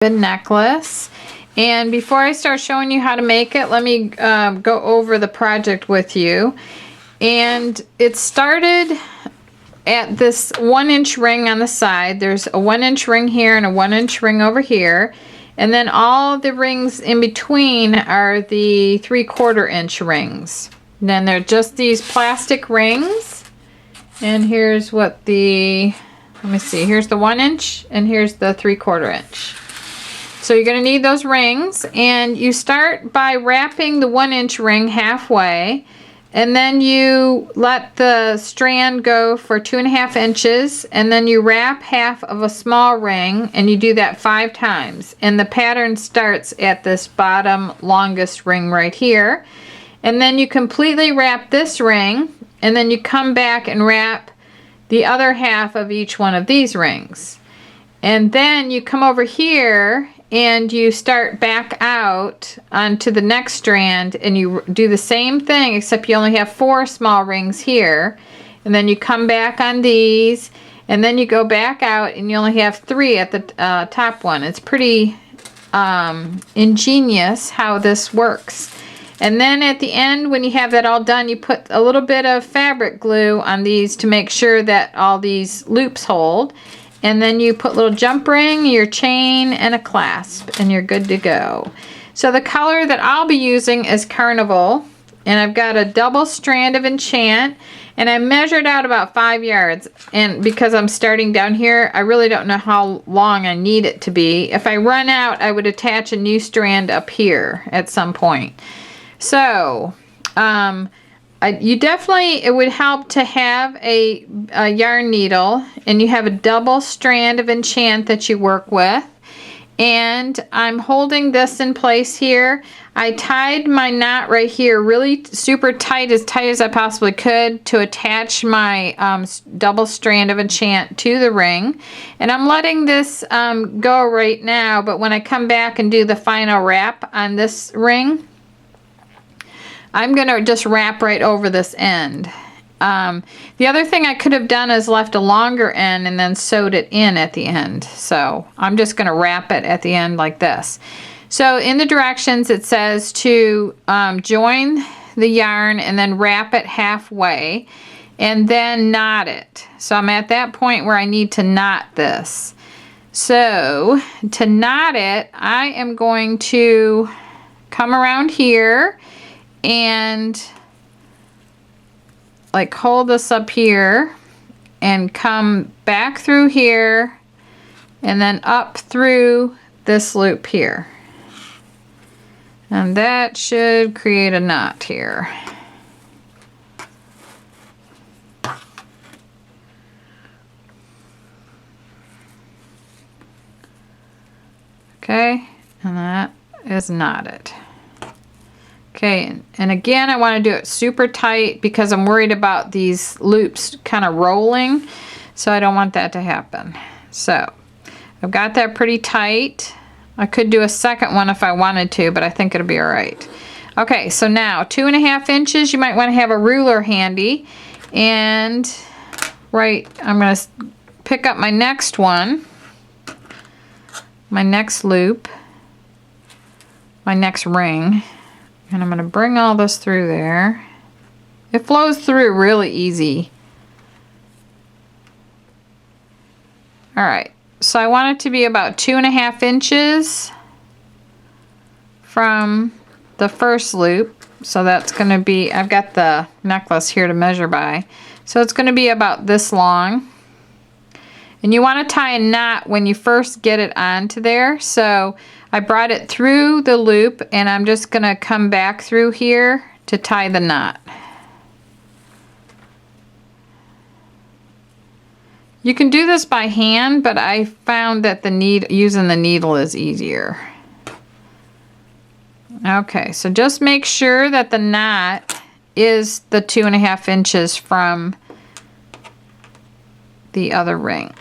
Good necklace. And before I start showing you how to make it, let me go over the project with you. And it started at this 1-inch ring on the side. There's a 1-inch ring here and a 1-inch ring over here. And then all the rings in between are the 3/4 inch rings. And then they're just these plastic rings. And here's what the, let me see, here's the 1-inch and here's the 3/4 inch. So you're going to need those rings, and you start by wrapping the 1-inch ring halfway, and then you let the strand go for 2.5 inches, and then you wrap half of a small ring, and you do that 5 times. And the pattern starts at this bottom longest ring right here. And then you completely wrap this ring, and then you come back and wrap the other half of each one of these rings. And then you come over here and you start back out onto the next strand, and you do the same thing, except you only have 4 small rings here. And then you come back on these, and then you go back out and you only have 3 at the top one. It's pretty ingenious how this works. And then at the end, when you have that all done, you put a little bit of fabric glue on these to make sure that all these loops hold. And then you put a little jump ring, your chain, and a clasp, and you're good to go. So the color that I'll be using is Carnival, and I've got a double strand of enchant, and I measured out about 5 yards. And because I'm starting down here, I really don't know how long I need it to be. If I run out, I would attach a new strand up here at some point. So, it would help to have a yarn needle, and you have a double strand of enchant that you work with. And I'm holding this in place here. I tied my knot right here really super tight as I possibly could to attach my double strand of enchant to the ring. And I'm letting this go right now, but when I come back and do the final wrap on this ring, I'm going to just wrap right over this end. The other thing I could have done is left a longer end and then sewed it in at the end. So I'm just going to wrap it at the end like this. So in the directions it says to join the yarn and then wrap it halfway and then knot it. So I'm at that point where I need to knot this. So to knot it, I am going to come around here and like hold this up here and come back through here and then up through this loop here, and that should create a knot here. Okay, and that is knotted. Okay, and again, I want to do it super tight because I'm worried about these loops kind of rolling, so I don't want that to happen. So I've got that pretty tight. I could do a second one if I wanted to, but I think it'll be all right. Okay, so now 2.5 inches, you might want to have a ruler handy. And I'm going to pick up my next one, my next loop, my next ring. And I'm going to bring all this through there. It flows through really easy. Alright, so I want it to be about 2.5 inches from the first loop. So that's going to be, I've got the necklace here to measure by. So it's going to be about this long. And you want to tie a knot when you first get it onto there. So I brought it through the loop, and I'm just going to come back through here to tie the knot. You can do this by hand, but I found that using the needle is easier. Okay, so just make sure that the knot is the 2.5 inches from the other ring.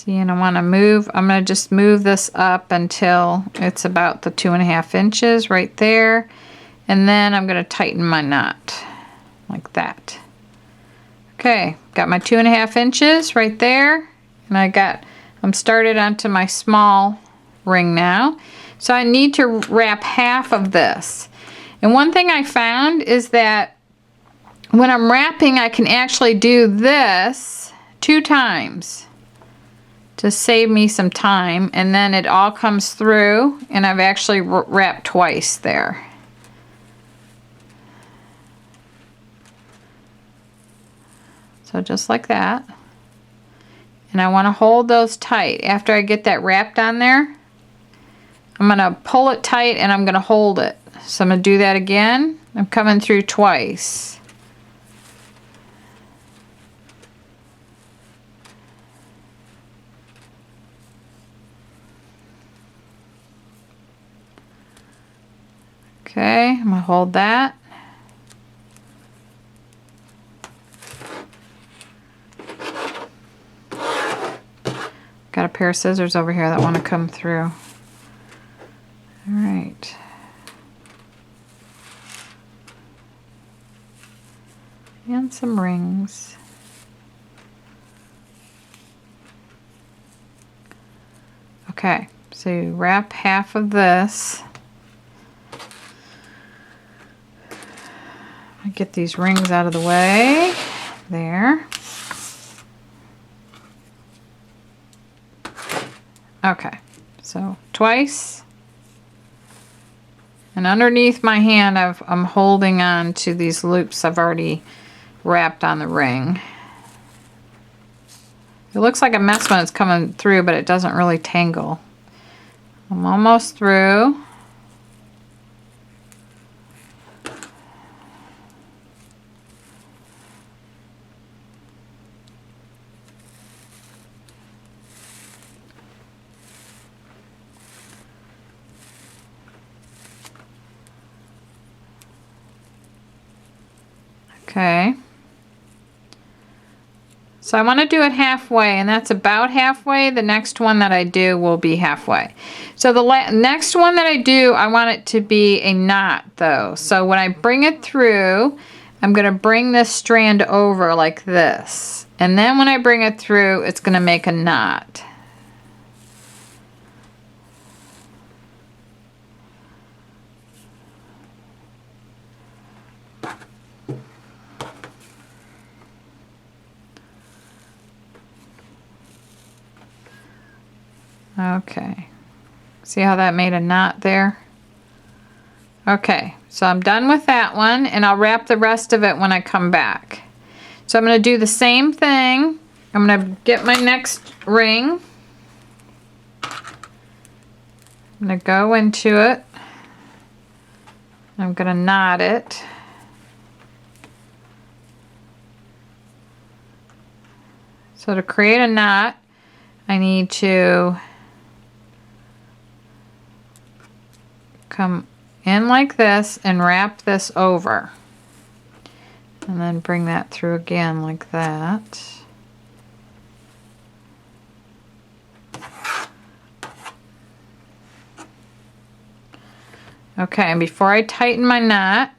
And I want to move, I'm going to just move this up until it's about the 2.5 inches right there. And then I'm going to tighten my knot like that. Okay, got my 2.5 inches right there. And I'm I'm started onto my small ring now. So I need to wrap half of this. And one thing I found is that when I'm wrapping, I can actually do this 2 times to save me some time, and then it all comes through, and I've actually wrapped twice there. So just like that. And I want to hold those tight. After I get that wrapped on there, I'm going to pull it tight and I'm going to hold it. So I'm going to do that again. I'm coming through twice. Okay, I'm going to hold that. Got a pair of scissors over here that want to come through. All right. And some rings. Okay, so you wrap half of this. I get these rings out of the way. There. Okay, so twice. And underneath my hand, I'm holding on to these loops I've already wrapped on the ring. It looks like a mess when it's coming through, but it doesn't really tangle. I'm almost through. Okay, so I want to do it halfway, and that's about halfway. The next one that I do will be halfway. So the next one that I do, I want it to be a knot though. So when I bring it through, I'm going to bring this strand over like this. And then when I bring it through, it's going to make a knot. Okay, see how that made a knot there? Okay, so I'm done with that one, and I'll wrap the rest of it when I come back. So I'm going to do the same thing. I'm going to get my next ring. I'm going to go into it. I'm going to knot it. So to create a knot, I need to come in like this and wrap this over, and then bring that through again like that. Okay, and before I tighten my knot,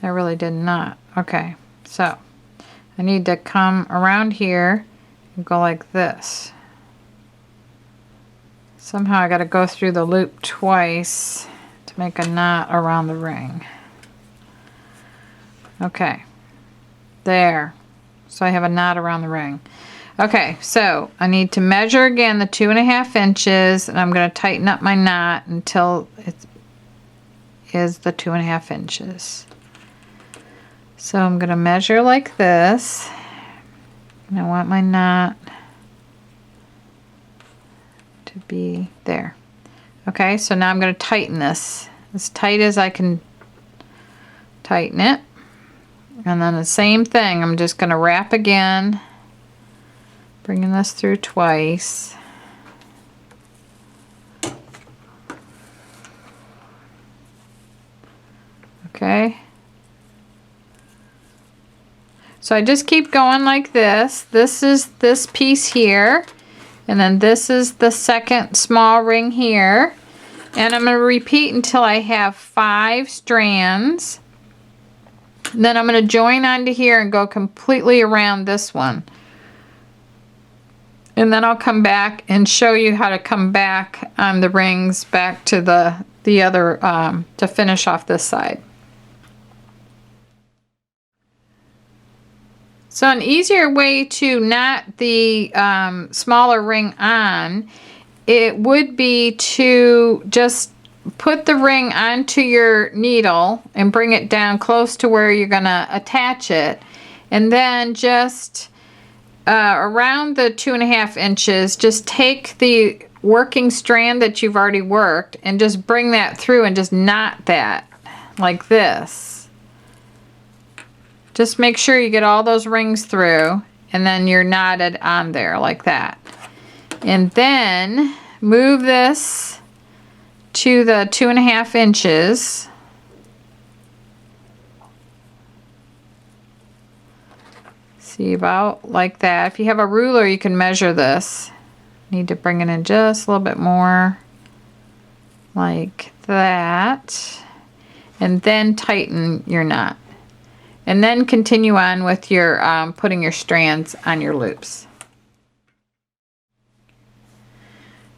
I really did not. Okay, so I need to come around here and go like this. Somehow I got to go through the loop twice to make a knot around the ring. Okay, there. So I have a knot around the ring. Okay, so I need to measure again the 2.5 inches, and I'm going to tighten up my knot until it is the 2.5 inches. So I'm going to measure like this, and I want my knot to be there. Okay, so now I'm going to tighten this as tight as I can tighten it. And then the same thing, I'm just going to wrap again, bringing this through twice. Okay. So I just keep going like this. This is this piece here, and then this is the second small ring here. And I'm going to repeat until I have 5 strands. Then I'm going to join onto here and go completely around this one. And then I'll come back and show you how to come back on the rings back to the other, to finish off this side. So an easier way to knot the smaller ring on, it would be to just put the ring onto your needle and bring it down close to where you're going to attach it, and then just around the 2.5 inches, just take the working strand that you've already worked and just bring that through and just knot that like this. Just make sure you get all those rings through, and then you're knotted on there like that. And then move this to the 2.5 inches. See, about like that. If you have a ruler, you can measure this. Need to bring it in just a little bit more like that. And then tighten your knot. And then continue on with your putting your strands on your loops.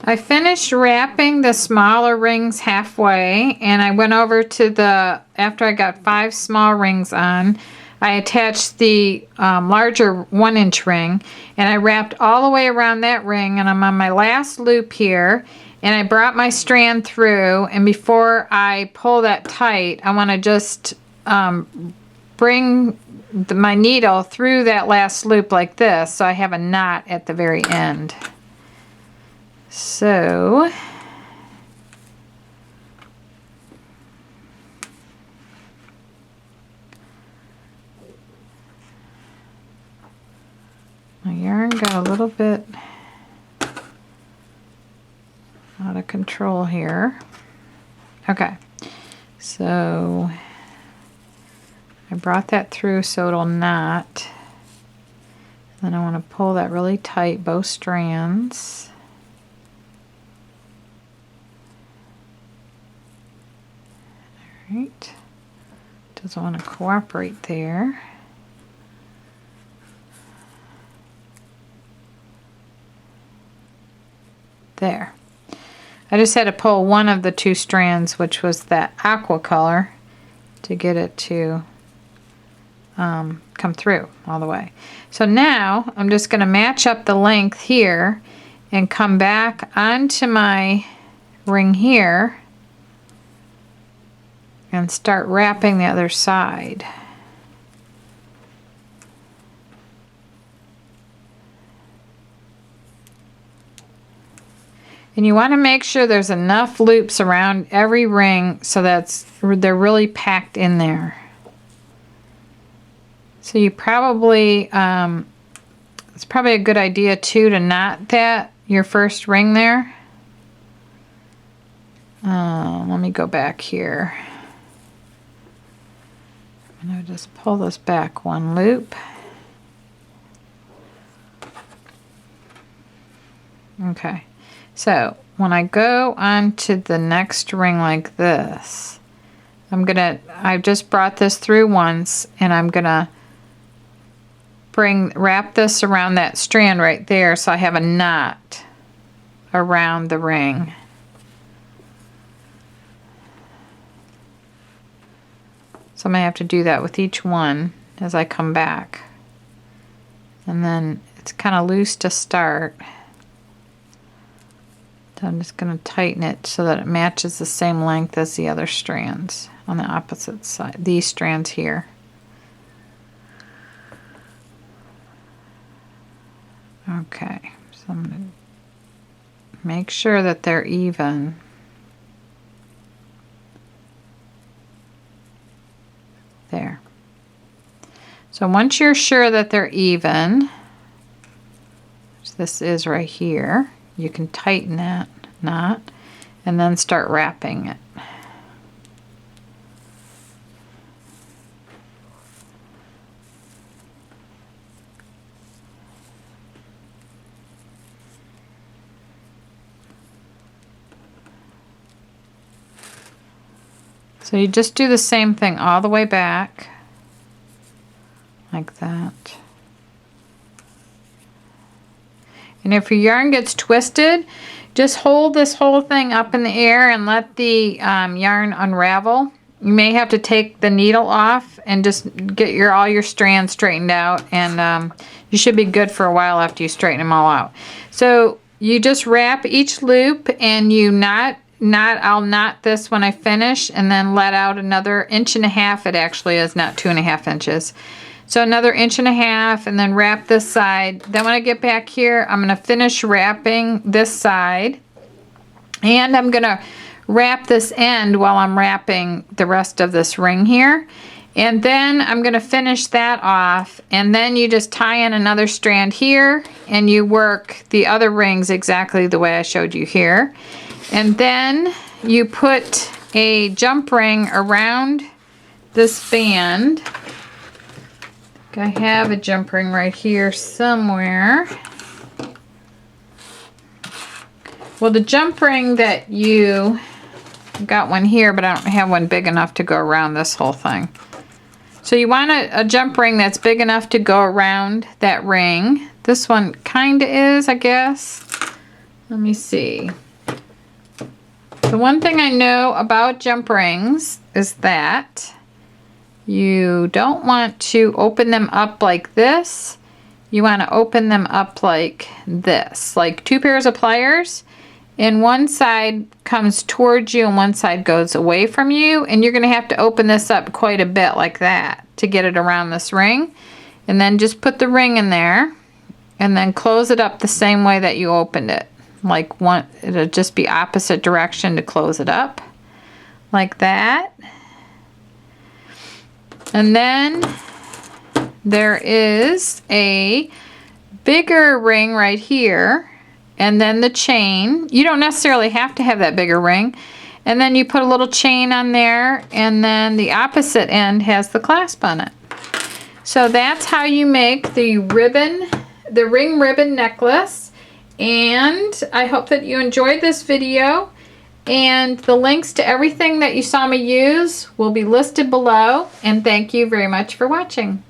I finished wrapping the smaller rings halfway, and I went over to after I got 5 small rings on, I attached the larger 1-inch ring, and I wrapped all the way around that ring, and I'm on my last loop here, and I brought my strand through, and before I pull that tight, I want to just bring my needle through that last loop like this, so I have a knot at the very end. So my yarn got a little bit out of control here. Okay, so I brought that through so it'll knot. Then I want to pull that really tight, both strands. Alright. Doesn't want to cooperate there. There. I just had to pull one of the 2 strands, which was that aqua color, to get it to come through all the way. So now I'm just going to match up the length here and come back onto my ring here and start wrapping the other side. And you want to make sure there's enough loops around every ring so they're really packed in there. So you probably, it's probably a good idea too to knot your first ring there. Let me go back here. I'm going to just pull this back 1 loop. Okay, so when I go on to the next ring like this, I've just brought this through once, and I'm gonna wrap this around that strand right there so I have a knot around the ring. So I'm going to have to do that with each one as I come back. And then it's kind of loose to start. So I'm just going to tighten it so that it matches the same length as the other strands on the opposite side, these strands here. Okay, so I'm going to make sure that they're even. There. So once you're sure that they're even, which this is right here, you can tighten that knot and then start wrapping it. So you just do the same thing all the way back, like that. And if your yarn gets twisted, just hold this whole thing up in the air and let the yarn unravel. You may have to take the needle off and just get all your strands straightened out, and you should be good for a while after you straighten them all out. So you just wrap each loop and you I'll knot this when I finish, and then let out another 1.5 inches. It actually is not 2.5 inches. So another 1.5 inches, and then wrap this side. Then when I get back here, I'm going to finish wrapping this side, and I'm going to wrap this end while I'm wrapping the rest of this ring here. And then I'm going to finish that off, and then you just tie in another strand here, and you work the other rings exactly the way I showed you here. And then you put a jump ring around this band. I have a jump ring right here somewhere. Well, the jump ring that you got one here, but I don't have one big enough to go around this whole thing. So you want a jump ring that's big enough to go around that ring. This one kind of is, I guess. Let me see. The one thing I know about jump rings is that you don't want to open them up like this. You want to open them up like this, like 2 pairs of pliers, and one side comes towards you and one side goes away from you, and you're going to have to open this up quite a bit like that to get it around this ring. And then just put the ring in there and then close it up the same way that you opened it. Like it'll just be opposite direction to close it up, like that. And then there is a bigger ring right here, and then the chain. You don't necessarily have to have that bigger ring. And then you put a little chain on there, and then the opposite end has the clasp on it. So that's how you make the ring ribbon necklace. And I hope that you enjoyed this video, and the links to everything that you saw me use will be listed below, and thank you very much for watching.